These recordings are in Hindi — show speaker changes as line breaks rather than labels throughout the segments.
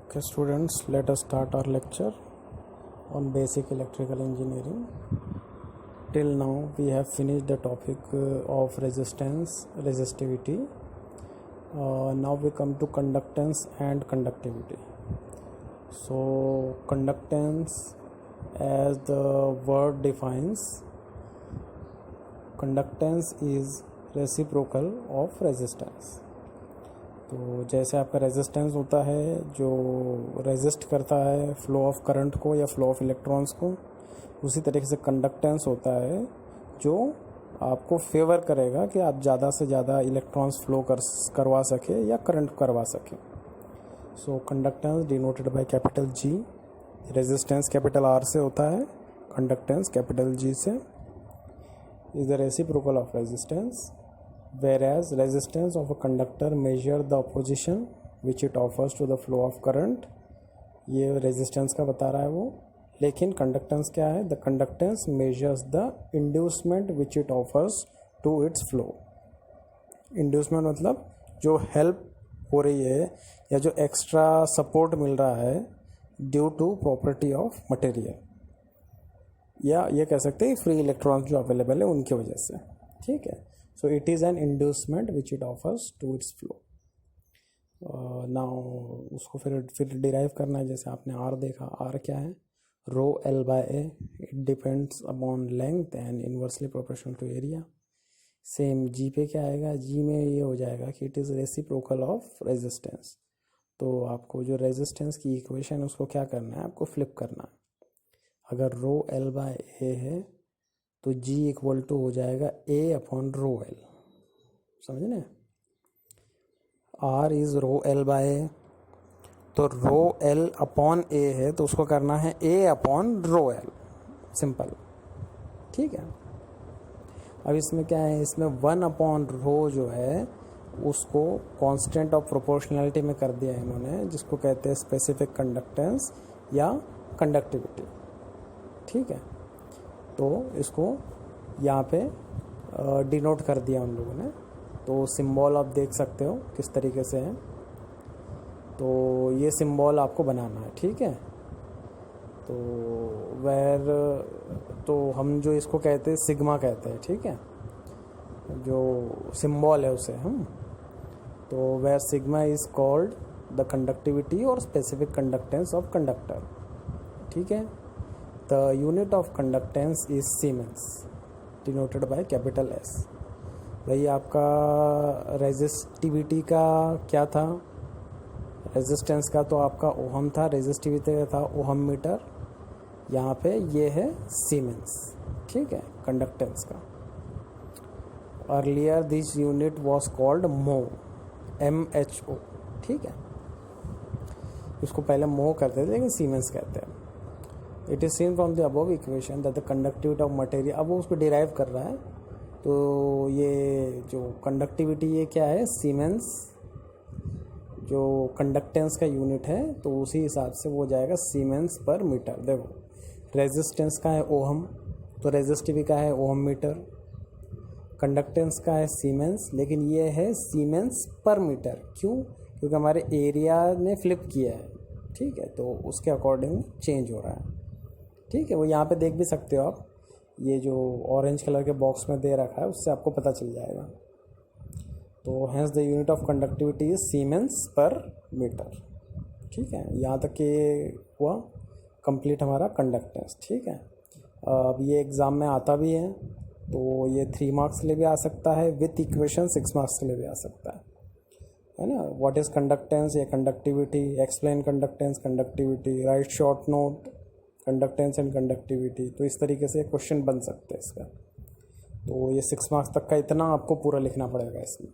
Okay, students, let us start our lecture on basic electrical engineering. Till now, we have finished the topic of resistance, resistivity. Now we come to conductance and conductivity. So, conductance, as the word defines, conductance is reciprocal of resistance. तो जैसे आपका रेजिस्टेंस होता है जो रेजिस्ट करता है फ्लो ऑफ करंट को या फ्लो ऑफ इलेक्ट्रॉन्स को, उसी तरीके से कंडक्टेंस होता है जो आपको फेवर करेगा कि आप ज़्यादा से ज़्यादा इलेक्ट्रॉन्स फ्लो करवा सके या करंट करवा सके. So conductance denoted by capital G, resistance capital R से होता है, कंडक्टेंस कैपिटल जी से. Is the reciprocal of resistance, whereas resistance of a conductor measure the opposition which it offers to the flow of current. ये resistance का बता रहा है वो, लेकिन conductance क्या है? The conductance measures the inducement which it offers to its flow. Inducement मतलब जो help हो रही है या जो extra support मिल रहा है due to property of material, या ये कह सकते हैं फ्री इलेक्ट्रॉन्स जो अवेलेबल है उनकी वजह से. ठीक है. So it is an inducement which it offers to its flow. Now उसको फिर डिराइव करना है. जैसे आपने R देखा, R क्या है? रो L by A. It depends upon length and inversely proportional to area. Same G पे क्या आएगा? G में ये हो जाएगा कि it is reciprocal of resistance. तो आपको जो रेजिस्टेंस की इक्वेशन है उसको क्या करना है? आपको फ्लिप करना है. अगर रो L by A है तो G इक्वल टू हो जाएगा A अपॉन रो L. समझे ना? R is rho L by A, तो रो L अपॉन A है तो उसको करना है A upon rho L. Simple. ठीक है. अब इसमें क्या है? इसमें 1 अपॉन रो जो है उसको कांस्टेंट ऑफ प्रोपोर्शनैलिटी में कर दिया है इन्होंने, जिसको कहते हैं स्पेसिफिक कंडक्टेंस या कंडक्टिविटी. ठीक है. तो इसको यहाँ पे डिनोट कर दिया उन लोगों ने. तो सिंबल आप देख सकते हो किस तरीके से है. तो ये सिंबल आपको बनाना है. ठीक है. तो हम जो इसको कहते हैं सिग्मा कहते हैं. ठीक है. जो सिंबल है उसे हम, तो where sigma is called the conductivity और स्पेसिफिक कंडक्टेंस ऑफ कंडक्टर. ठीक है. The unit of conductance is Siemens, denoted by capital S. भाई आपका रेजिस्टिविटी का क्या था? रेजिस्टेंस का तो आपका ओहम था, रेजिस्टिविटी का था ओहम मीटर. यहाँ पे ये है सीमेंस. ठीक है. कंडक्टेंस का earlier this unit was called मो, MHO. ठीक है. इसको पहले मो करते थे लेकिन सीमेंस कहते हैं. It is scene from the above equation that the conductivity of material. अब वो उसको डिराइव कर रहा है. तो ये जो कंडक्टिविटी ये क्या है? सीमेंस जो कंडक्टेंस का यूनिट है, तो उसी हिसाब से वो जाएगा सीमेंस पर मीटर. देखो रेजिस्टेंस का है ओहम, तो रेजिस्टिविटी का है ओहम मीटर. कंडक्टेंस का है सीमेंस, लेकिन ये है सीमेंस पर मीटर. क्यों? क्योंकि हमारे एरिया ने फ्लिप किया है. ठीक है. तो उसके अकॉर्डिंग चेंज हो रहा है. ठीक है. वो यहाँ पे देख भी सकते हो आप, ये जो ऑरेंज कलर के बॉक्स में दे रखा है उससे आपको पता चल जाएगा. तो hence the unit of conductivity is siemens per metre. ठीक है. यहाँ तक कि हुआ कंप्लीट हमारा कंडक्टेंस. ठीक है. अब ये एग्ज़ाम में आता भी है, तो ये 3 मार्क्स के लिए भी आ सकता है, विथ इक्वेशन 6 मार्क्स के लिए भी आ सकता है ना. व्हाट इज़ कंडक्टेंस या conductivity, explain conductance, conductivity, right short note, conductance and conductivity. तो इस तरीके से क्वेश्चन बन सकते हैं इसका. तो ये 6 मार्क्स तक का इतना आपको पूरा लिखना पड़ेगा इसमें.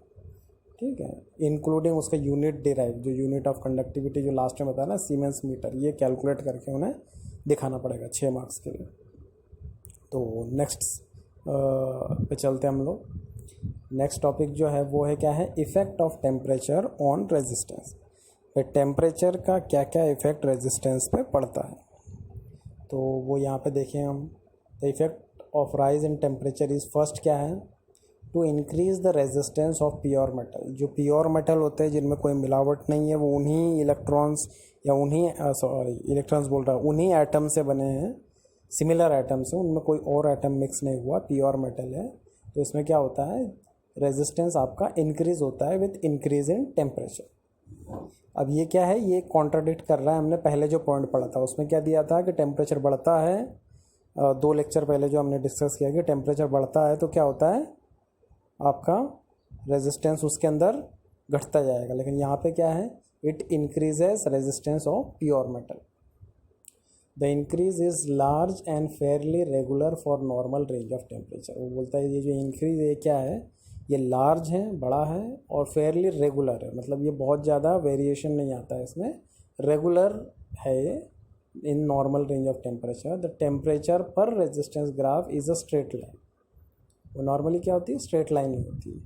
ठीक है. इंक्लूडिंग उसका यूनिट डिराइव, जो यूनिट ऑफ कंडक्टिविटी जो लास्ट में बताया ना सीमेंस मीटर, ये कैलकुलेट करके उन्हें दिखाना पड़ेगा 6 मार्क्स के लिए. तो नेक्स्ट पे चलते हम लोग. नेक्स्ट टॉपिक जो है वो है क्या है? Effect of temperature on resistance. Temperature का क्या क्या इफ़ेक्ट रेजिस्टेंस पे पड़ता है, तो वो यहाँ पे देखें हम. The effect of rise in temperature is, first क्या है? To increase the resistance of pure metal. जो प्योर मेटल होते हैं जिनमें कोई मिलावट नहीं है, वो उन्हीं इलेक्ट्रॉन्स या उन्हीं इलेक्ट्रॉन्स बोल रहा है, उन्हीं एटम से बने हैं, सिमिलर एटम से, उनमें कोई और एटम मिक्स नहीं हुआ, प्योर मेटल है। तो इसमें क्या होता है, रेजिस्टेंस आपका इंक्रीज होता है विथ इंक्रीज इन टेम्परेचर। अब ये क्या है, ये कॉन्ट्राडिक्ट कर रहा है हमने पहले जो पॉइंट पढ़ा था, उसमें क्या दिया था कि टेम्परेचर बढ़ता है, 2 लेक्चर पहले जो हमने डिस्कस किया कि टेम्परेचर बढ़ता है तो क्या होता है, आपका रेजिस्टेंस उसके अंदर घटता जाएगा। लेकिन यहाँ पे क्या है, it increases resistance of pure metal. The increase is large and Fairlie regular for normal range of temperature. वो बोलता है ये जो इंक्रीज है क्या है, ये लार्ज है, बड़ा है, और फेयरली रेगुलर है, मतलब ये बहुत ज़्यादा वेरिएशन नहीं आता है इसमें, रेगुलर है ये in normal range of temperature. The temperature पर resistance graph is a straight line. वो नॉर्मली क्या होती है, स्ट्रेट लाइन ही होती है।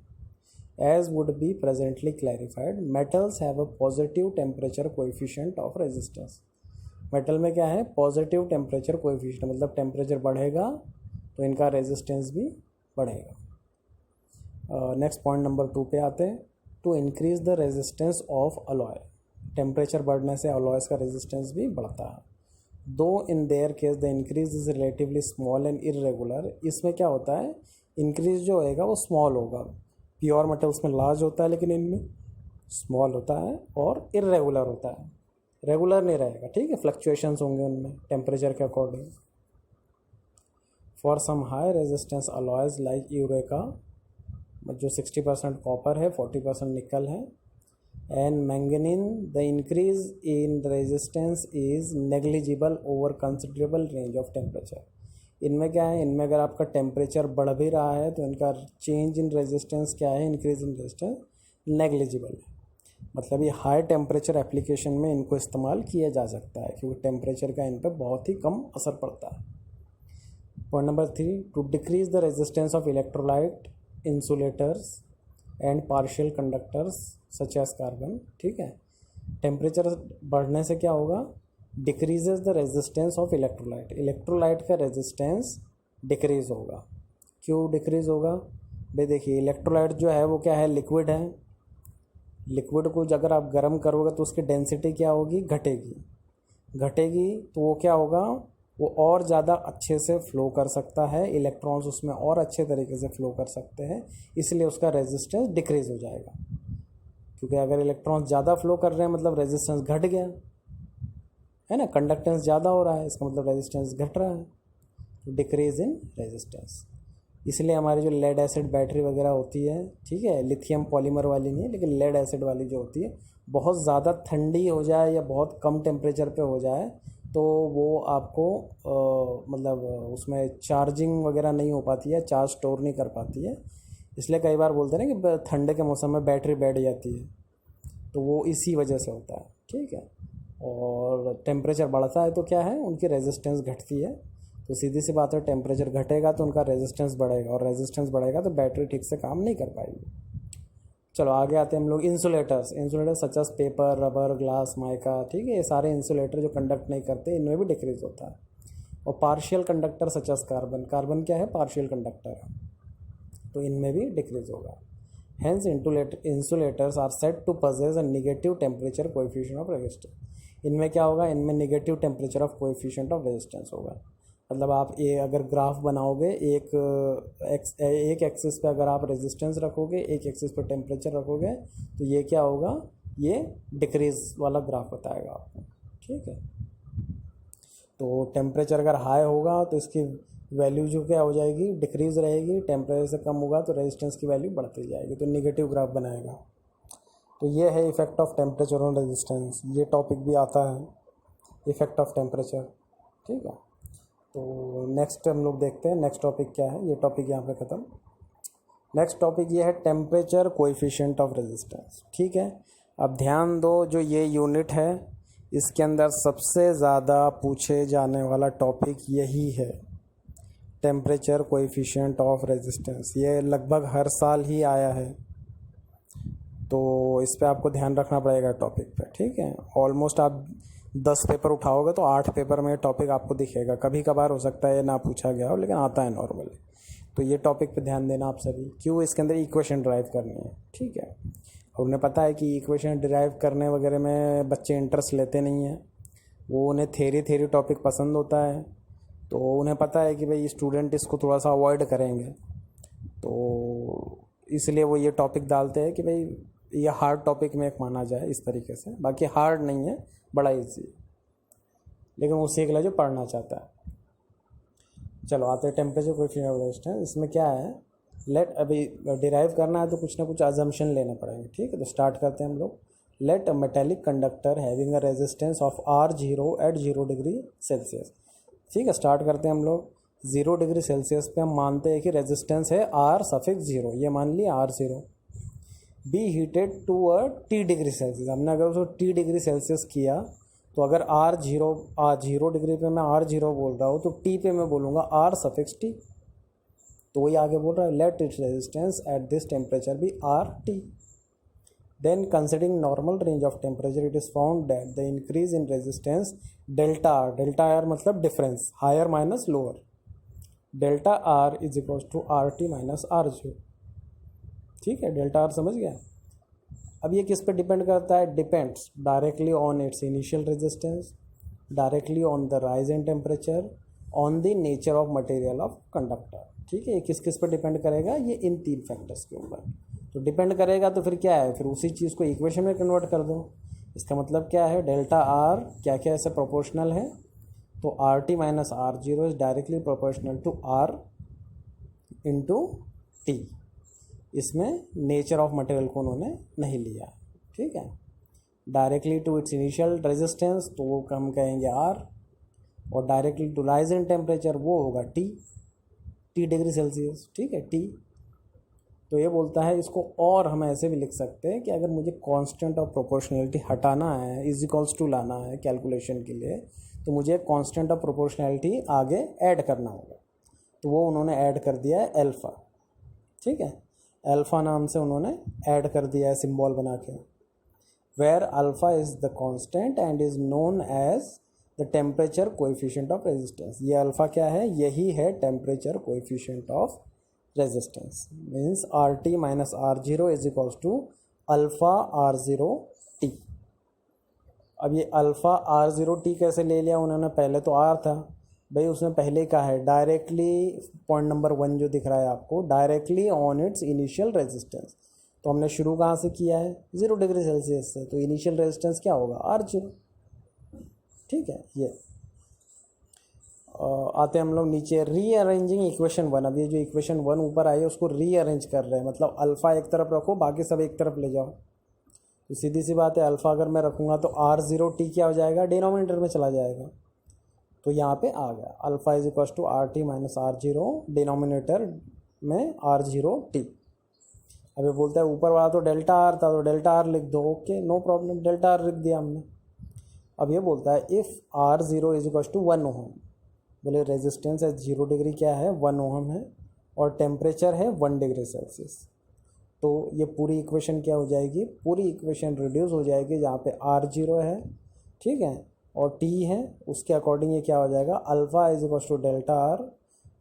As would be presently clarified, metals have a positive temperature coefficient of resistance. Metal में क्या है, पॉजिटिव टेम्परेचर कोएफिशिएंट, मतलब टेम्परेचर बढ़ेगा तो इनका रेजिस्टेंस भी बढ़ेगा। नेक्स्ट पॉइंट नंबर 2 पे आते हैं। To increase the resistance of alloy. Temperature बढ़ने से अलॉयस का रेजिस्टेंस भी बढ़ता है। Though in their case the increase is relatively small and irregular. इसमें क्या होता है, इंक्रीज जो होएगा वो स्मॉल होगा। प्योर मेटल्स में लार्ज होता है लेकिन इनमें स्मॉल होता है और इरेगुलर होता है, रेगुलर नहीं रहेगा, ठीक है, फ्लक्चुएशंस होंगे उनमें टेम्परेचर के according. For some high resistance alloys like eureka, जो 60% कॉपर है, 40% निकल है, and manganin, the increase in resistance is negligible over considerable range of temperature. इनमें क्या है, इनमें अगर आपका टेम्परेचर बढ़ भी रहा है तो इनका चेंज इन रेजिस्टेंस क्या है, इंक्रीज इन रेजिस्टेंस नेग्लिजिबल है, मतलब ये हाई टेम्परेचर एप्लीकेशन में इनको इस्तेमाल किया जा सकता है क्योंकि टेम्परेचर का इन पर बहुत ही कम असर पड़ता है। Point number 3, to decrease the resistance of electrolyte, insulators and partial conductors such as carbon. ठीक है, टेम्परेचर बढ़ने से क्या होगा, decreases the resistance of electrolyte. Electrolyte का रेजिस्टेंस डिक्रीज होगा। क्यों डिक्रीज होगा भाई, देखिए इलेक्ट्रोलाइट जो है वो क्या है, लिक्विड है। लिक्विड को अगर आप गर्म करोगे तो उसकी डेंसिटी क्या होगी, घटेगी तो वो क्या होगा, वो और ज़्यादा अच्छे से फ्लो कर सकता है, इलेक्ट्रॉन्स उसमें और अच्छे तरीके से फ्लो कर सकते हैं, इसलिए उसका रेजिस्टेंस डिक्रीज हो जाएगा। क्योंकि अगर इलेक्ट्रॉन्स ज़्यादा फ्लो कर रहे हैं मतलब रेजिस्टेंस घट गया है ना, कंडक्टेंस ज़्यादा हो रहा है, इसका मतलब रेजिस्टेंस घट रहा है, तो डिक्रीज इन रेजिस्टेंस। इसलिए हमारी जो लेड एसिड बैटरी वगैरह होती है, ठीक है, लिथियम पॉलीमर वाली नहीं लेकिन लेड एसिड वाली जो होती है, बहुत ज़्यादा ठंडी हो जाए या बहुत कम टेम्परेचर पे हो जाए तो वो आपको मतलब उसमें चार्जिंग वगैरह नहीं हो पाती है, चार्ज स्टोर नहीं कर पाती है। इसलिए कई बार बोलते हैं ना कि ठंडे के मौसम में बैटरी बैठ जाती है, तो वो इसी वजह से होता है। ठीक है, और टेम्परेचर बढ़ता है तो क्या है, उनकी रेजिस्टेंस घटती है, तो सीधी सी बात है टेम्परेचर घटेगा तो उनका रेजिस्टेंस बढ़ेगा, और रेजिस्टेंस बढ़ेगा तो बैटरी ठीक से काम नहीं कर पाएगी। चलो आगे आते हैं हम लोग insulators such as paper, rubber, glass, mica. ठीक है, ये सारे इंसुलेटर जो कंडक्ट नहीं करते इनमें भी डिक्रीज होता है। और partial conductor such as carbon क्या है, पार्शियल कंडक्टर है, तो इनमें भी डिक्रीज होगा। Hence insulators are set to possess a negative temperature coefficient of resistance. इनमें क्या होगा, इनमें negative temperature of coefficient of resistance होगा। मतलब आप ये अगर ग्राफ बनाओगे, एक एक्सिस पे अगर आप रेजिस्टेंस रखोगे, एक एक्सिस पे टेम्परेचर रखोगे, तो ये क्या होगा, ये डिक्रीज वाला ग्राफ बताएगा आपको। ठीक है, तो टेम्परेचर अगर हाई होगा तो इसकी वैल्यू जो क्या हो जाएगी, डिक्रीज रहेगी, टेम्परेचर से कम होगा तो रेजिस्टेंस की वैल्यू बढ़ती जाएगी, तो नेगेटिव ग्राफ बनाएगा। तो ये है effect of temperature on resistance. ये टॉपिक भी आता है, इफेक्ट ऑफ टेम्परेचर। ठीक है, तो नेक्स्ट हम लोग देखते हैं नेक्स्ट टॉपिक क्या है। ये टॉपिक यहाँ पे ख़त्म। नेक्स्ट टॉपिक ये है टेम्परेचर कोएफिशिएंट ऑफ रेजिस्टेंस। ठीक है, अब ध्यान दो, जो ये यूनिट है इसके अंदर सबसे ज़्यादा पूछे जाने वाला टॉपिक यही है, टेम्परेचर कोएफिशिएंट ऑफ रेजिस्टेंस। ये लगभग हर साल ही आया है, तो इस पे आपको ध्यान रखना पड़ेगा टॉपिक पे। ठीक है, ऑलमोस्ट आप 10 पेपर उठाओगे तो 8 पेपर में टॉपिक आपको दिखेगा। कभी कभार हो सकता है ना पूछा गया हो, लेकिन आता है नॉर्मली। तो ये टॉपिक पे ध्यान देना आप सभी। क्यों? इसके अंदर इक्वेशन ड्राइव करनी है, ठीक है। और उन्हें पता है कि इक्वेशन ड्राइव करने वगैरह में बच्चे इंटरेस्ट लेते नहीं हैं, वो उन्हें थेरी टॉपिक पसंद होता है। तो उन्हें पता है कि भाई स्टूडेंट इसको थोड़ा सा अवॉइड करेंगे, तो इसलिए वो ये टॉपिक डालते हैं कि भाई ये हार्ड टॉपिक में एक माना जाए इस तरीके से। बाकी हार्ड नहीं है, बड़ा ईजी, लेकिन वो सीख ले जो पढ़ना चाहता है। चलो आते हैं टेम्परेचर कोएफिशिएंट ऑफ रेजिस्टेंस। इसमें क्या है, लेट अभी डिराइव करना है तो कुछ ना कुछ अजम्पशन लेने पड़ेंगे, ठीक है। तो स्टार्ट करते हैं हम लोग। Let a metallic conductor having a resistance of R0 at 0 degree Celsius, ठीक है। स्टार्ट करते हैं हम लोग 0 डिग्री सेल्सियस पे। हम मानते हैं कि रेजिस्टेंस है R�0, ये मान लिया R0। Be heated to a T degree Celsius. हमने अगर उसको T डिग्री सेल्सियस किया तो अगर R0 डिग्री पे मैं R0 बोल रहा हूँ तो T पे मैं बोलूँगा R⁵T। तो वही आगे बोल रहा है, let its resistance at this temperature be RT। Then considering normal range of temperature it is found that the increase in resistance delta R मतलब difference, higher minus lower, delta R is equal to RT minus R0, ठीक है। डेल्टा आर समझ गया। अब ये किस पे डिपेंड करता है? Depends directly on it's initial resistance, directly on the rise in temperature, on the nature of material of conductor, ठीक है। ये किस किस पे डिपेंड करेगा? ये इन 3 फैक्टर्स के ऊपर तो डिपेंड करेगा। तो फिर क्या है, फिर उसी चीज़ को इक्वेशन में कन्वर्ट कर दो। इसका मतलब क्या है, डेल्टा आर क्या क्या ऐसे प्रोपोर्शनल है, तो RT minus R0 is directly proportional to R into T। इसमें नेचर ऑफ मटेरियल को उन्होंने नहीं लिया, ठीक है। Directly to its initial resistance तो वो हम कहेंगे R, और directly to rise in temperature वो होगा T डिग्री सेल्सियस, ठीक है, T। तो ये बोलता है इसको, और हम ऐसे भी लिख सकते हैं कि अगर मुझे कांस्टेंट ऑफ प्रोपोर्शनैलिटी हटाना है, इज इक्वल्स टू लाना है कैलकुलेशन के लिए, तो मुझे कांस्टेंट ऑफ प्रोपोर्शनैलिटी आगे ऐड करना होगा। तो वो उन्होंने ऐड कर दिया है अल्फ़ा, ठीक है। अल्फ़ा नाम से उन्होंने ऐड कर दिया है सिंबल बना के, where alpha is the constant and is known as the temperature coefficient of resistance. ये अल्फ़ा क्या है? यही है temperature coefficient of resistance. Means RT minus R0 is equals to alpha R0T। अब ये अल्फ़ा R0T कैसे ले लिया उन्होंने? पहले तो R था भाई, उसने पहले कहा है डायरेक्टली, पॉइंट नंबर 1 जो दिख रहा है आपको, directly on it's initial resistance. तो हमने शुरू कहाँ से किया है? 0 डिग्री सेल्सियस से। तो इनिशियल रेजिस्टेंस क्या होगा? R0, ठीक है। ये आते हम लोग नीचे, रीअरेंजिंग इक्वेशन 1। अब ये जो इक्वेशन 1 ऊपर आई है उसको रीअरेंज कर रहे हैं, मतलब अल्फ़ा एक तरफ रखो, बाकी सब एक तरफ ले जाओ। तो सीधी सी बात है, अल्फ़ा अगर मैं रखूँगा तो R0T क्या हो जाएगा? डिनोमिनेटर में चला जाएगा। तो यहाँ पे आ गया alpha is equal to RT minus R0, denominator में R0T। अब ये बोलता है ऊपर वाला तो डेल्टा आर था, तो डेल्टा आर लिख दो, okay no problem, delta R लिख दिया हमने। अब ये बोलता है if R0 is equal to 1 ohm, बोले रेजिस्टेंस है 0 डिग्री क्या है? 1 ओम है, और टेम्परेचर है 1 डिग्री सेल्सियस। तो ये पूरी इक्वेशन क्या हो जाएगी? पूरी इक्वेशन रिड्यूस हो जाएगी, जहाँ पे R0 है, ठीक है, और T है, उसके अकॉर्डिंग ये क्या हो जाएगा? Alpha is equals to delta R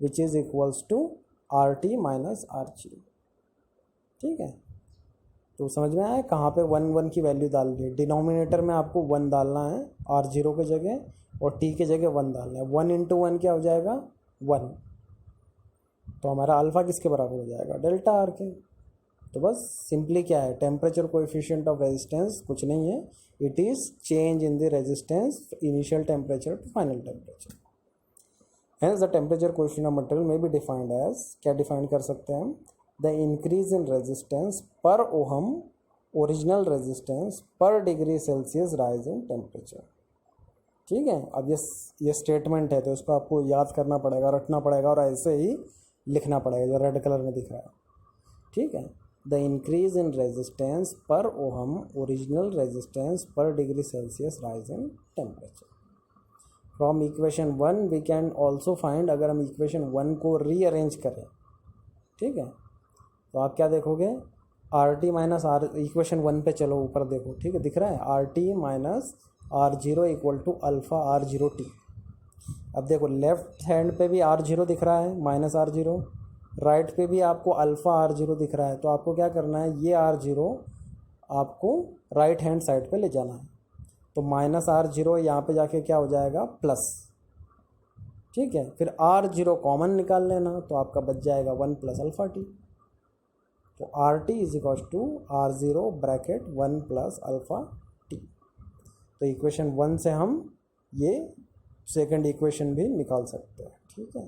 which is equals to RT minus R0, ठीक है। तो समझ में आया कहाँ पे 1 की वैल्यू डाल दी? डिनोमिनेटर में आपको 1 डालना है R0 के जगह, और T के जगह 1 डालना है। 1 इंटू 1 क्या हो जाएगा? 1। तो हमारा अल्फ़ा किसके बराबर हो जाएगा? डेल्टा आर के। तो बस सिंपली क्या है, टेम्परेचर कोएफिशिएंट ऑफ रेजिस्टेंस कुछ नहीं है, it is change in the resistance initial temperature to final temperature. Hence the temperature coefficient of material में बी डिफाइंड एज, क्या डिफाइन कर सकते हैं हम? The increase in resistance per ohm original resistance per degree Celsius rise in temperature, ठीक है। अब ये स्टेटमेंट है, तो इसको आपको याद करना पड़ेगा, रटना पड़ेगा, और ऐसे ही लिखना पड़ेगा जो रेड कलर में दिख रहा है, ठीक है। The increase in resistance per ohm original resistance per degree Celsius rise in temperature. From equation 1 we can also find, अगर हम इक्वेशन 1 को रीअरेंज करें, ठीक है, तो आप क्या देखोगे? RT माइनस R, इक्वेशन 1 पे चलो ऊपर देखो, ठीक है, दिख रहा है RT minus R0 equal to alpha R0T। अब देखो लेफ्ट हैंड पे भी R0 दिख रहा है, माइनस R0, राइट पे भी आपको अल्फ़ा R0 दिख रहा है, तो आपको क्या करना है, ये R0 आपको राइट हैंड साइड पे ले जाना है। तो -R0 यहाँ पे जाके क्या हो जाएगा, प्लस। ठीक है, फिर R0 कॉमन निकाल लेना, तो आपका बच जाएगा 1 + अल्फ़ा t। तो RT = R0 bracket 1 + alpha t। तो इक्वेशन 1 से हम ये सेकंड इक्वेशन भी निकाल सकते हैं। ठीक है,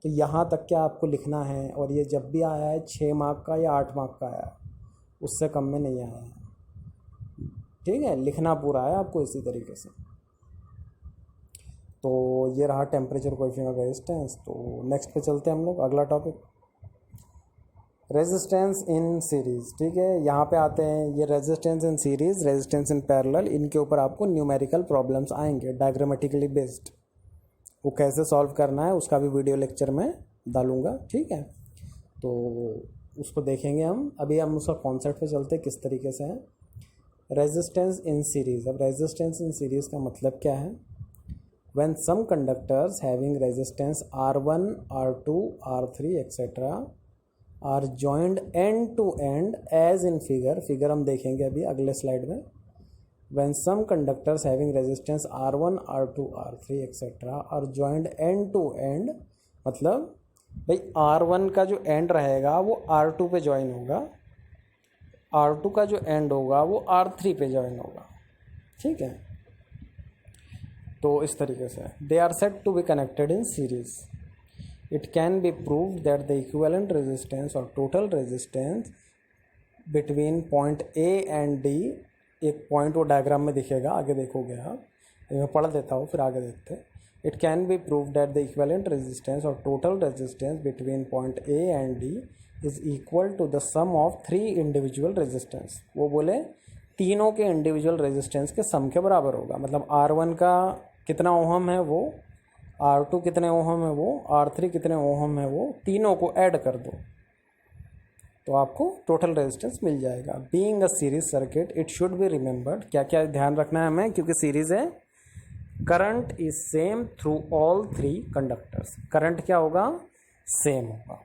तो यहाँ तक क्या आपको लिखना है, और ये जब भी आया है 6 मार्क का या 8 मार्क का आया है, उससे कम में नहीं आया है। ठीक है, लिखना पूरा है आपको इसी तरीके से। तो ये रहा टेम्परेचर कोएफिशिएंट ऑफ रेजिस्टेंस। तो नेक्स्ट पे चलते हैं हम लोग, अगला टॉपिक रेजिस्टेंस इन सीरीज़। ठीक है, यहाँ पे आते हैं, ये resistance in series, resistance in parallel, इनके ऊपर आपको न्यूमेरिकल प्रॉब्लम्स आएंगे डायग्रामेटिकली बेस्ड। वो कैसे सॉल्व करना है उसका भी वीडियो लेक्चर में डालूंगा। ठीक है, तो उसको देखेंगे हम। अभी हम उसका कॉन्सेप्ट पे चलते हैं किस तरीके से है रेजिस्टेंस इन सीरीज़। अब रेजिस्टेंस इन सीरीज़ का मतलब क्या है, when some conductors having resistance R1, R2, R3 etcetera are joined end to end as in figure हम देखेंगे अभी अगले स्लाइड में। When some conductors having resistance R1, R2, R3 etcetera are joined end to end, मतलब भाई R1 का जो एंड रहेगा वो R2 पे ज्वाइन होगा, R2 का जो एंड होगा वो R3 पे ज्वाइन होगा। ठीक है, तो इस तरीके से they are said to be connected in series. It can be proved that the equivalent resistance or total resistance between point A and D, एक पॉइंट वो डायग्राम में दिखेगा, आगे देखोगे आप, मैं पढ़ देता हूँ फिर आगे देखते हैं। It can be proved that the equivalent resistance or total resistance between point A and D is equal to the sum of 3 individual resistance। वो बोले तीनों के इंडिविजुअल रेजिस्टेंस के सम के बराबर होगा। मतलब R1 का कितना ओहम है वो, R2 कितने ओहम है वो, R3 कितने ओहम है वो, तीनों को ऐड कर दो तो आपको टोटल रेजिस्टेंस मिल जाएगा। Being a series circuit it should be remembered, क्या क्या ध्यान रखना है हमें, क्योंकि सीरीज है, current is same through all 3 conductors. Current क्या होगा, सेम होगा।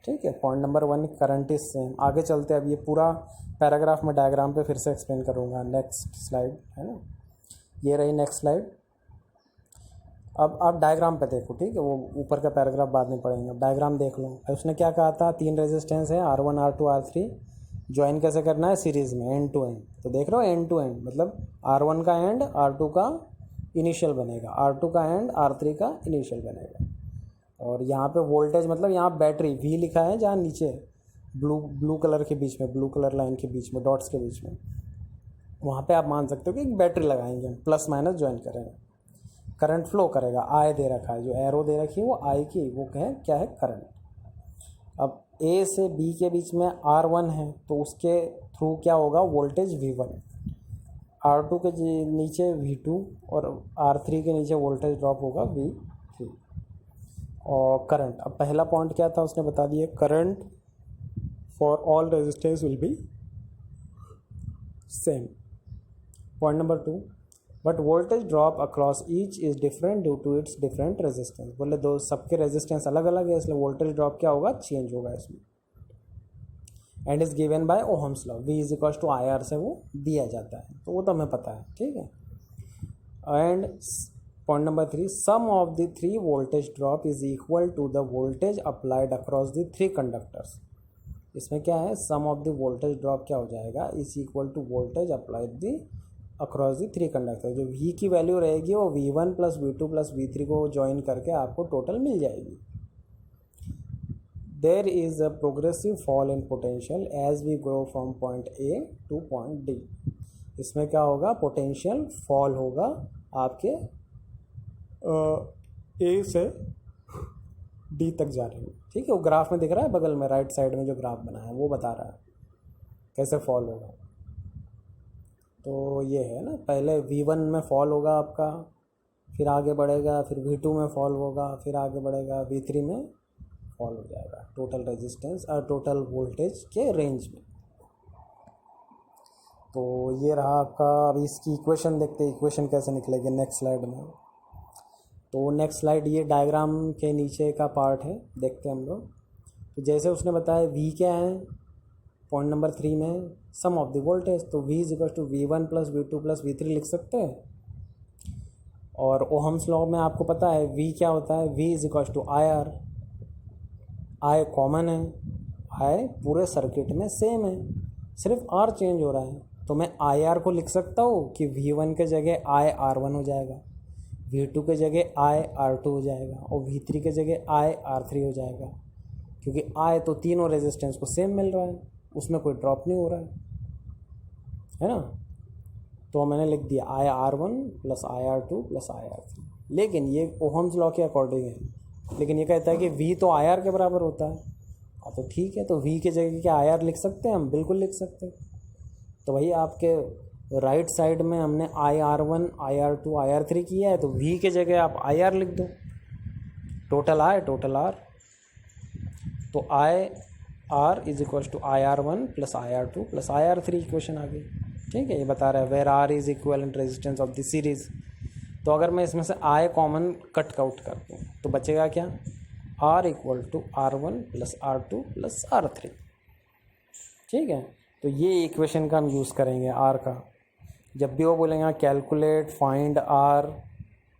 ठीक है, point number 1 current is same. आगे चलते हैं, अब ये पूरा पैराग्राफ में डायग्राम पे फिर से एक्सप्लेन करूँगा। नेक्स्ट स्लाइड है ना, ये रही नेक्स्ट स्लाइड। अब आप डायग्राम पे देखो। ठीक है, वो ऊपर का पैराग्राफ बाद में पढ़ेंगे, अब डायग्राम देख लो। उसने क्या कहा था, 3 रेजिस्टेंस है R1, R2, R3, ज्वाइन कैसे करना है, सीरीज़ में, एंड टू एंड। तो देख रहे हो एंड टू एंड, मतलब R1 का एंड R2 का इनिशियल बनेगा, R2 का एंड R3 का इनिशियल बनेगा। और यहाँ पे वोल्टेज, मतलब यहाँ बैटरी V लिखा है, जहाँ नीचे ब्लू कलर के बीच में, ब्लू कलर लाइन के बीच में, डॉट्स के बीच में, वहाँ पे आप मान सकते हो कि एक बैटरी लगाएंगे, प्लस माइनस ज्वाइन करेंगे, करंट फ्लो करेगा। आई दे रखा है, जो एरो दे रखी है वो आई की, वो क्या है, करंट। अब ए से बी के बीच में R1 है, तो उसके थ्रू क्या होगा, वोल्टेज V1, R2 के नीचे V2 और R3 के नीचे वोल्टेज ड्रॉप होगा V3। और करंट, अब पहला पॉइंट क्या था उसने बता दिया, current for all resistance will be same. Point number 2, but voltage drop across each is different due to its different resistance. बोले दो सबके रेजिस्टेंस अलग अलग है, इसलिए वोल्टेज ड्रॉप क्या होगा, चेंज होगा इसमें। And is given by Ohm's law, V = IR से वो दिया जाता है, तो वो तो हमें पता है। ठीक है, and point number 3, sum of the 3 voltage drop is equal to the voltage applied across the 3 conductors. इसमें क्या है, sum of the voltage drop क्या हो जाएगा, is equal to voltage applied the across the 3 conductor. जो V की वैल्यू रहेगी वो V1 + V2 + V3 को ज्वाइन करके आपको टोटल मिल जाएगी। There is a progressive fall in potential as we grow from point A to point D। इसमें क्या होगा, पोटेंशियल फॉल होगा आपके A से D तक जाने में। ठीक है, वो ग्राफ में दिख रहा है बगल में, राइट साइड में जो ग्राफ बना है वो बता रहा है कैसे फॉल होगा। तो ये है ना, पहले V1 में फॉल होगा आपका, फिर आगे बढ़ेगा, फिर V2 में फॉल होगा, फिर आगे बढ़ेगा, V3 में फॉल हो जाएगा टोटल रेजिस्टेंस और टोटल वोल्टेज के रेंज में। तो ये रहा आपका। अब इसकी इक्वेशन देखते हैं, इक्वेशन कैसे निकलेगी नेक्स्ट स्लाइड में। तो नेक्स्ट स्लाइड, ये डायग्राम के नीचे का पार्ट है, देखते हैं हम लोग। तो जैसे उसने बताया V क्या है पॉइंट नंबर 3 में, सम ऑफ द वोल्टेज, तो V is equal to V1 plus V2 plus V3 लिख सकते हैं। और ओहम्स लॉ में आपको पता है V क्या होता है, V is equal to IR, I common है, I पूरे सर्किट में सेम है, सिर्फ R चेंज हो रहा है। तो मैं IR को लिख सकता हूँ कि V1 के जगह I R1 हो जाएगा, V2 के जगह I R2 हो जाएगा और V3 के जगह I R3 हो जाएगा, क्योंकि I तो तीनों रेजिस्टेंस को सेम मिल रहा है, उसमें कोई ड्रॉप नहीं हो रहा है ना। तो मैंने लिख दिया I R1 plus I R2 plus I R3। लेकिन ये ओहम्स लॉ के अकॉर्डिंग है, लेकिन ये कहता है कि V तो IR के बराबर होता है। हाँ तो ठीक है, तो V के जगह क्या IR लिख सकते हैं हम, बिल्कुल लिख सकते हैं। तो भाई आपके राइट साइड में हमने I R1 I R2 I R3 किया है, तो V के जगह आप IR लिख दो, टोटल I टोटल R। तो I R is equal to I R1 plus I R2 plus I R3 equation आ गई। ठीक है, ये बता रहा है where R is equivalent resistance of the series. तो अगर मैं इसमें से I कॉमन कट आउट कर दूँ तो बचेगा क्या, R equal to R1 plus R2 plus R3। ठीक है, तो ये इक्वेशन का हम यूज़ करेंगे R का। जब भी वो बोलेंगे कैलकुलेट फाइंड R,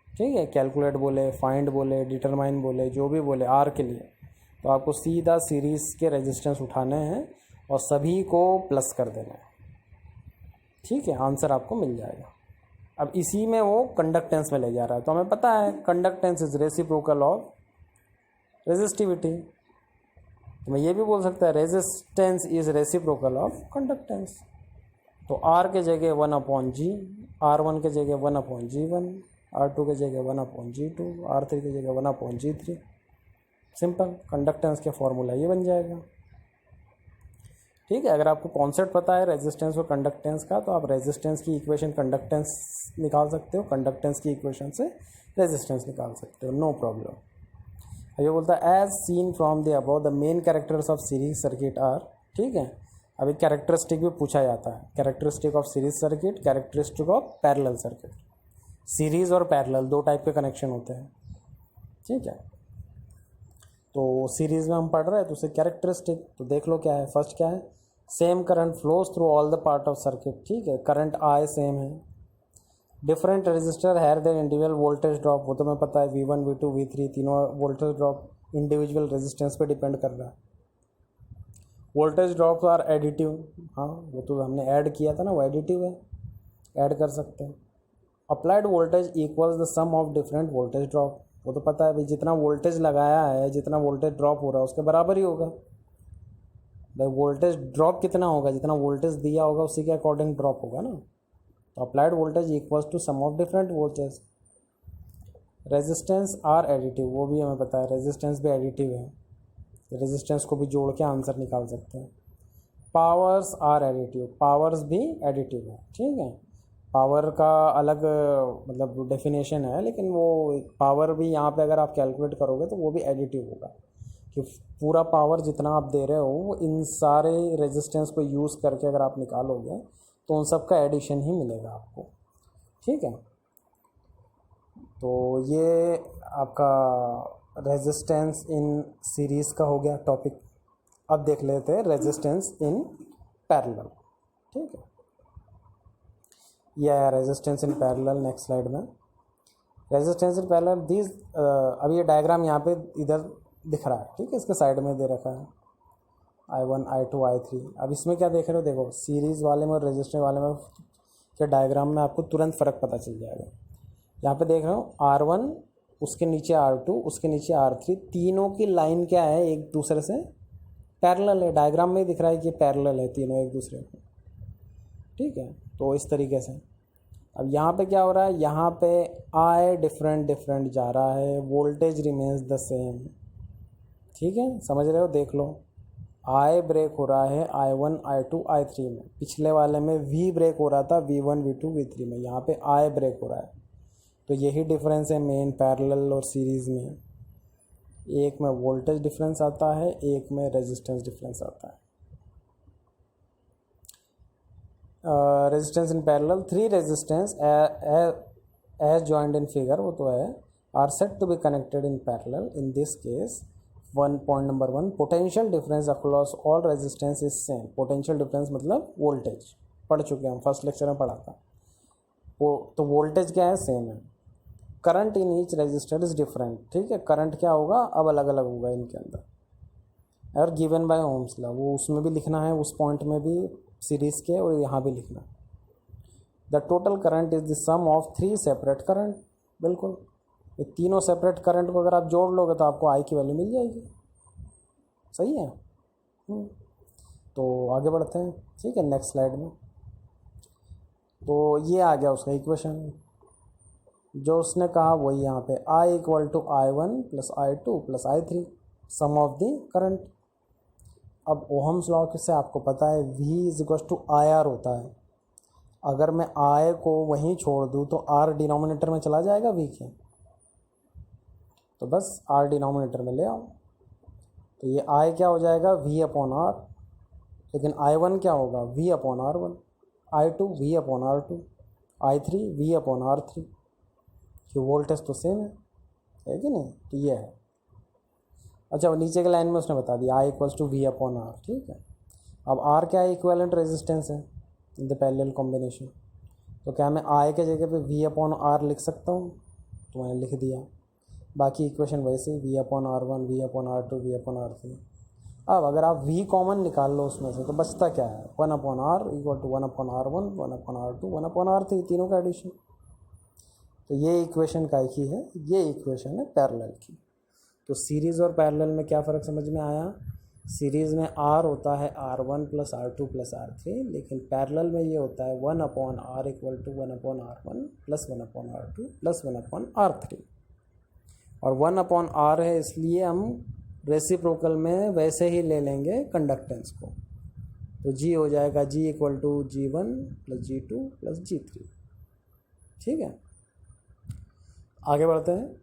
ठीक है, कैलकुलेट बोले, फाइंड बोले, डिटरमाइन बोले, जो भी बोले R के लिए, तो आपको सीधा सीरीज़ के रेजिस्टेंस उठाने हैं और सभी को प्लस कर देना है। ठीक है, आंसर आपको मिल जाएगा। अब इसी में वो कंडक्टेंस में ले जा रहा है, तो हमें पता है conductance is reciprocal of resistivity. तो मैं ये भी बोल सकता है resistance is reciprocal of conductance. तो R के जगह 1/G, R1 के जगह 1/G1, R2 के जगह 1/G2, R3 के जगह 1/G3। सिंपल कंडक्टेंस का फॉर्मूला ये बन जाएगा। ठीक है, अगर आपको कॉन्सेप्ट पता है रेजिस्टेंस और कंडक्टेंस का, तो आप रेजिस्टेंस की इक्वेशन कंडक्टेंस निकाल सकते हो, कंडक्टेंस की इक्वेशन से रेजिस्टेंस निकाल सकते हो, नो प्रॉब्लम। ये बोलता है as seen from the above the main characters of series circuit are. ठीक है, अभी कैरेक्टरिस्टिक भी पूछा जाता है, characteristic of series circuit, characteristic of parallel circuit. Series और पैरेलल दो टाइप के कनेक्शन होते हैं। ठीक है, तो सीरीज़ में हम पढ़ रहे हैं तो उसे कैरेक्टरिस्टिक, तो देख लो क्या है। फर्स्ट क्या है, same current flows through all the part of circuit. ठीक है, करंट I सेम है, different register have their individual voltage drop, वो तो मैं पता है V1 V2 V3 तीनों वोल्टेज ड्रॉप इंडिविजुअल रेजिस्टेंस पे डिपेंड कर रहा है। वोल्टेज ड्रॉप आर एडिटिव, हाँ वो तो हमने ऐड किया था ना, वो एडिटिव है, ऐड कर सकते हैं। Applied voltage equals the sum of different voltage drop, वो तो पता है भाई जितना वोल्टेज लगाया है जितना वोल्टेज ड्रॉप हो रहा है उसके बराबर ही होगा। भाई वोल्टेज ड्रॉप कितना होगा, जितना वोल्टेज दिया होगा उसी के अकॉर्डिंग ड्रॉप होगा ना। तो applied voltage equals to sum of different voltage. Resistance are additive, वो भी हमें पता है रेजिस्टेंस भी एडिटिव है, रेजिस्टेंस को भी जोड़ के आंसर निकाल सकते हैं। पावर्स आर एडिटिव, पावर्स भी एडिटिव है। ठीक है, पावर का अलग मतलब डेफिनेशन है, लेकिन वो पावर भी यहाँ पे अगर आप कैलकुलेट करोगे तो वो भी एडिटिव होगा, कि पूरा पावर जितना आप दे रहे हो इन सारे रेजिस्टेंस को यूज़ करके अगर आप निकालोगे तो उन सब का एडिशन ही मिलेगा आपको। ठीक है, तो ये आपका रेजिस्टेंस इन सीरीज़ का हो गया टॉपिक। अब देख लेते हैं रेजिस्टेंस इन पैरेलल। ठीक है, यह है resistance in parallel. Next slide में रेजिस्टेंस इन पैरेलल दिस, अभी ये डायग्राम यहाँ पे इधर दिख रहा है। ठीक है, इसके साइड में दे रखा है I1 I2 I3। अब इसमें क्या देख रहे हो, देखो सीरीज़ वाले में और रेजिस्टेंस वाले में के डायग्राम में आपको तुरंत फ़र्क पता चल जाएगा। यहाँ पे देख रहे हो R1, उसके नीचे R2, उसके नीचे R3, तीनों की लाइन क्या है, एक दूसरे से पैरेलल है। डायग्राम में दिख रहा है कि पैरेलल है तीनों एक दूसरे को। ठीक है, तो इस तरीके से अब यहाँ पे क्या हो रहा है, यहाँ पे I डिफरेंट जा रहा है, वोल्टेज रिमेन्स द सेम। ठीक है, समझ रहे हो, देख लो I ब्रेक हो रहा है I1 I2 I3 में, पिछले वाले में V ब्रेक हो रहा था V1 V2 V3 में, यहाँ पे I ब्रेक हो रहा है। तो यही डिफरेंस है मेन पैरेलल और सीरीज़ में, एक में वोल्टेज डिफरेंस आता है, एक में रेजिस्टेंस डिफरेंस आता है। Resistance in parallel, 3 resistance as joint in figure, वो तो है, are set to be connected in parallel. In this case point number 1, potential difference across all resistance is same. Potential difference मतलब वोल्टेज, पढ़ चुके हैं हम, फर्स्ट लेक्चर में पढ़ा था वो। तो वोल्टेज क्या है, सेम है। Current in each resistor is different, ठीक है। करंट क्या होगा, अब अलग अलग होगा इनके अंदर। और गिवन बाय ओम्स लॉ, वो उसमें भी लिखना है, उस पॉइंट में भी सीरीज के, और यहाँ भी लिखना है। The total current is the sum of 3 separate current. बिल्कुल, ये तीनों सेपरेट करंट को अगर आप जोड़ लोगे तो आपको आई की वैल्यू मिल जाएगी। सही है। तो आगे बढ़ते हैं, ठीक है, नेक्स्ट स्लाइड में। तो ये आ गया उसका इक्वेशन जो उसने कहा, वही यहाँ पे I equal to I1 plus I2 plus I3 sum of the current. अब ओहम्स लॉ से आपको पता है V is equal to IR होता है। अगर मैं I को वहीं छोड़ दूँ तो R डिनोमिनेटर में चला जाएगा V के, तो बस R डिनोमिनेटर में ले आओ। तो ये I क्या हो जाएगा, V अपॉन R। लेकिन I1 क्या होगा, V upon R1। I2 V upon R2। I3 V upon R3। जो वोल्टेज तो सेम है कि नहीं। तो ये है। अच्छा, नीचे के लाइन में उसने बता दिया I equals to V upon R, ठीक है। अब R क्या है, इक्विवेलेंट रेजिस्टेंस है इन द पैरेलल कॉम्बिनेशन। तो क्या मैं I के जगह पे V अपॉन R लिख सकता हूँ, तो मैंने लिख दिया। बाकी इक्वेशन वैसे ही V upon R1 V upon R2 V upon R3। अब अगर आप V कॉमन निकाल लो उसमें से, तो बचता क्या है, 1 upon R equal to 1 upon R1 1 upon R2 1 upon R3, तीनों का एडिशन। तो ये इक्वेशन काय की है, ये इक्वेशन है पैरेलल की। तो सीरीज़ और पैरेलल में क्या फ़र्क समझ में आया। सीरीज़ में R होता है R1 plus R2 plus R3, लेकिन पैरेलल में ये होता है 1 upon R equal to 1 upon R1 plus 1 upon R2 plus 1 upon R3। और 1 अपॉन R है, इसलिए हम रेसिप्रोकल में वैसे ही ले लेंगे कंडक्टेंस को। तो G हो जाएगा G equal to G1 plus G2 plus G3, ठीक है। आगे बढ़ते हैं।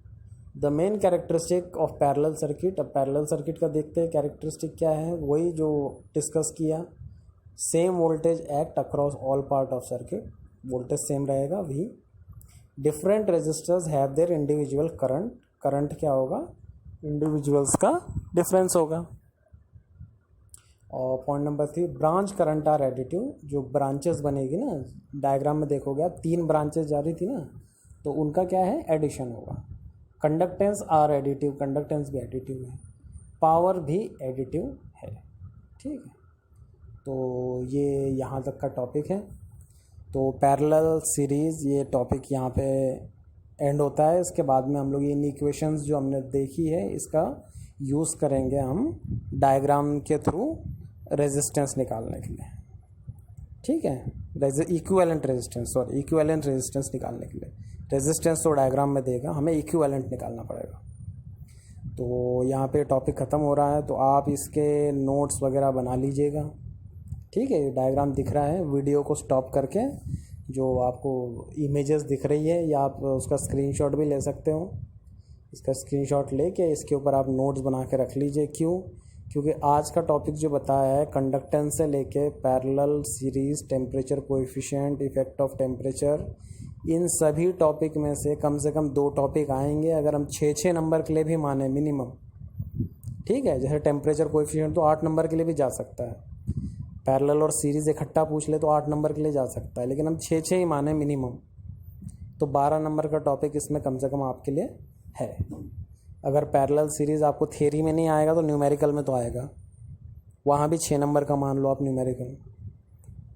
The main characteristic of parallel circuit. अब पैरेलल सर्किट का देखते हैं कैरेक्टरिस्टिक क्या है, वही जो डिस्कस किया। Same voltage act across all part of circuit, voltage same रहेगा V। Different resistors have their individual current. Current क्या होगा, इंडिविजुअल्स का डिफरेंस होगा। और point number 3, branch current are additive. जो ब्रांचेस बनेगी ना, डायग्राम में देखोगे आप 3 ब्रांचेस जा रही थी ना, तो उनका क्या है, एडिशन होगा। कंडक्टेंस आर एडिटिव, कंडक्टेंस भी एडिटिव है। पावर भी एडिटिव है, ठीक है। तो ये यहाँ तक का टॉपिक है। तो पैरेलल सीरीज़ ये टॉपिक यहाँ पे एंड होता है। इसके बाद में हम लोग इन इक्वेशंस जो हमने देखी है इसका यूज़ करेंगे हम डायग्राम के थ्रू रेजिस्टेंस निकालने के लिए, ठीक है। इक्विवेलेंट रेजिस्टेंस निकालने के लिए। रेजिस्टेंस तो डायग्राम में देगा, हमें इक्विवेलेंट निकालना पड़ेगा। तो यहाँ पे टॉपिक ख़त्म हो रहा है, तो आप इसके नोट्स वगैरह बना लीजिएगा, ठीक है। डायग्राम दिख रहा है, वीडियो को स्टॉप करके जो आपको इमेजेस दिख रही है, या आप उसका स्क्रीनशॉट भी ले सकते हो। इसका स्क्रीनशॉट लेके इसके ऊपर आप नोट्स बना के रख लीजिए। क्यों, क्योंकि आज का टॉपिक जो बताया है कंडक्टेंस से लेके parallel, series, temperature coefficient, effect of temperature, इन सभी टॉपिक में से कम 2 टॉपिक आएंगे अगर हम 6 नंबर के लिए भी माने मिनिमम, ठीक है। जैसे टेम्परेचर कोएफिशिएंट तो 8 नंबर के लिए भी जा सकता है, पैरेलल और सीरीज़ इकट्ठा पूछ ले तो 8 नंबर के लिए जा सकता है, लेकिन हम 6 ही माने मिनिमम, तो 12 नंबर का टॉपिक इसमें कम से कम आपके लिए है। अगर पैरेलल सीरीज़ आपको थियरी में नहीं आएगा तो न्यूमेरिकल में तो आएगा, वहाँ भी 6 नंबर का मान लो आप न्यूमेरिकल।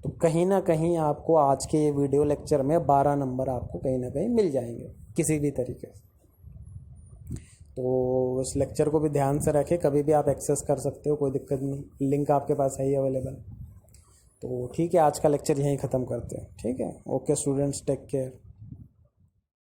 तो कहीं ना कहीं आपको आज के ये वीडियो लेक्चर में 12 नंबर आपको कहीं ना कहीं मिल जाएंगे किसी भी तरीके से। तो इस लेक्चर को भी ध्यान से रखें, कभी भी आप एक्सेस कर सकते हो, कोई दिक्कत नहीं, लिंक आपके पास है ही अवेलेबल। तो ठीक है, आज का लेक्चर यहीं ख़त्म करते हैं, ठीक है। Okay students, take care.